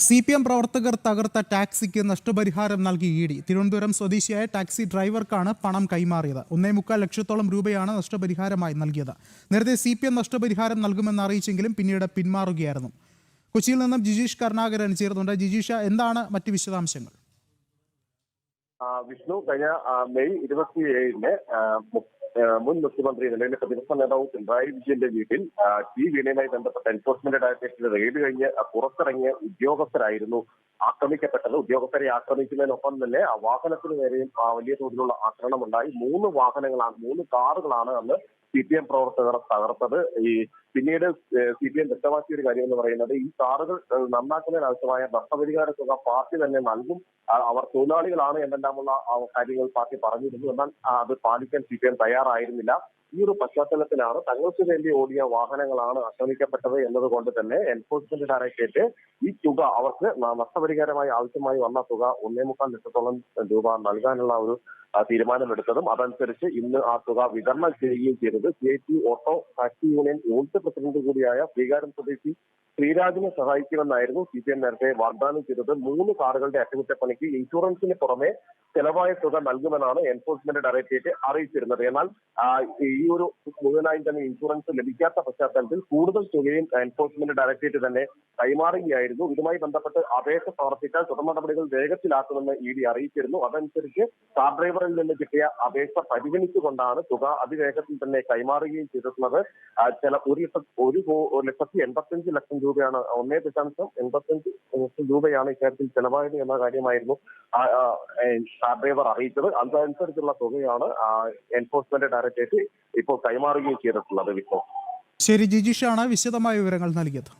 CPM പ്രവർത്തകർ തകർത്ത ടാക്സിക്ക് നഷ്ടപരിഹാരം നൽകി ഇഡി. തിരുവനന്തപുരം സ്വദേശിയായ ടാക്സി ഡ്രൈവർക്കാണ് പണം കൈമാറിയത്. 1.25 ലക്ഷത്തോളം രൂപയാണ് നഷ്ടപരിഹാരമായി നൽകിയത്. നേരത്തെ CPM നഷ്ടപരിഹാരം നൽകുമെന്ന് അറിയിച്ചെങ്കിലും പിന്നീട് പിന്മാറുകയായിരുന്നു. കൊച്ചിയിൽ നിന്നും ജിജീഷ് കരുണാകരൻ ചേർന്നുണ്ട്. ജിജീഷ, എന്താണ് മറ്റ് വിശദാംശങ്ങൾ? വിഷ്ണു, കഴിഞ്ഞ മെയ് 27-ന് മുൻ മുഖ്യമന്ത്രി നിലവിലെ പ്രതിപക്ഷ നേതാവ് പിണറായി വിജയന്റെ വീട്ടിൽ ടി വീണയുമായി ബന്ധപ്പെട്ട എൻഫോഴ്സ്മെന്റ് ഡയറക്ടറേറ്റിന്റെ റെയ്ഡ് കഴിഞ്ഞ് പുറത്തിറങ്ങിയ ഉദ്യോഗസ്ഥരായിരുന്നു ആക്രമിക്കപ്പെട്ടത്. ഉദ്യോഗസ്ഥരെ ആക്രമിക്കുന്നതിനൊപ്പം തന്നെ വാഹനത്തിന് നേരെയും വലിയ തോതിലുള്ള ആക്രമണമുണ്ടായി. 3 കാറുകളാണ് അന്ന് CPM പ്രവർത്തകർ തകർത്തത്. പിന്നീട് CPM വ്യക്തമാക്കിയ ഒരു കാര്യം എന്ന് പറയുന്നത്, ഈ കാറുകൾ നന്നാക്കുന്നതിനാവശ്യമായ നഷ്ടപരിഹാര തുക പാർട്ടി തന്നെ നൽകും, അവർ തൊഴിലാളികളാണ് എന്നെല്ലാമുള്ള കാര്യങ്ങൾ പാർട്ടി പറഞ്ഞിരുന്നു. എന്നാൽ അത് പാലിക്കാൻ CPM തയ്യാറായിരുന്നില്ല. ഈ ഒരു പശ്ചാത്തലത്തിലാണ് തങ്ങൾക്ക് വേണ്ടി ഓടിയ വാഹനങ്ങളാണ് ആക്രമിക്കപ്പെട്ടത് എന്നതുകൊണ്ട് തന്നെ എൻഫോഴ്സ്മെന്റ് ഡയറക്ടറേറ്റ് ഈ തുക, അവർക്ക് നഷ്ടപരിഹാരമായി ആവശ്യമായി വന്ന തുക 1.25 ലക്ഷത്തോളം രൂപ നൽകാനുള്ള ഒരു തീരുമാനമെടുത്തതും അതനുസരിച്ച് ഇന്ന് ആ തുക വിതരണം ചെയ്യുകയും ചെയ്തത് CIT auto taxi union unit president കൂടിയായ ശ്രീകാര്യം സ്വദേശി ശ്രീരാജിനെ സഹായിക്കുമെന്നായിരുന്നു CPM നേരത്തെ വാഗ്ദാനം ചെയ്തത്. 3 കാറുകളുടെ അറ്റകുറ്റപ്പണിക്ക് ഇൻഷുറൻസിന് പുറമെ ചെലവായ തുക നൽകുമെന്നാണ് എൻഫോഴ്സ്മെന്റ് ഡയറക്ടറേറ്റ് അറിയിച്ചിരുന്നത്. എന്നാൽ ഈ ഒരു മുഴുവനായും തന്നെ ഇൻഷുറൻസ് ലഭിക്കാത്ത പശ്ചാത്തലത്തിൽ കൂടുതൽ തുകയും എൻഫോഴ്സ്മെന്റ് ഡയറക്ടറേറ്റ് തന്നെ കൈമാറുകയായിരുന്നു. ഇതുമായി ബന്ധപ്പെട്ട് അപേക്ഷ സമർപ്പിക്കാൻ തുടർ നടപടികൾ വേഗത്തിലാക്കുമെന്ന് ED അറിയിച്ചിരുന്നു. അതനുസരിച്ച് കാർ ഡ്രൈവറിൽ നിന്ന് കിട്ടിയ അപേക്ഷ പരിഗണിച്ചുകൊണ്ടാണ് തുക അതിവേഗത്തിൽ തന്നെ കൈമാറുകയും ചെയ്തിട്ടുള്ളത്. 1,85 ലക്ഷം രൂപയാണ് 1.85 ലക്ഷം രൂപയാണ് ഇക്കാര്യത്തിൽ ചെലവായത് എന്ന കാര്യമായിരുന്നു കാർ ഡ്രൈവർ അറിയിച്ചത്. അതനുസരിച്ചുള്ള തുകയാണ് എൻഫോഴ്സ്മെന്റ് ഡയറക്ടറേറ്റ് ഇപ്പോൾ കൈമാറുകയും ചെയ്തിട്ടുള്ളത്. ശരി, ജിജീഷാണ് വിശദമായ വിവരങ്ങൾ നൽകിയത്.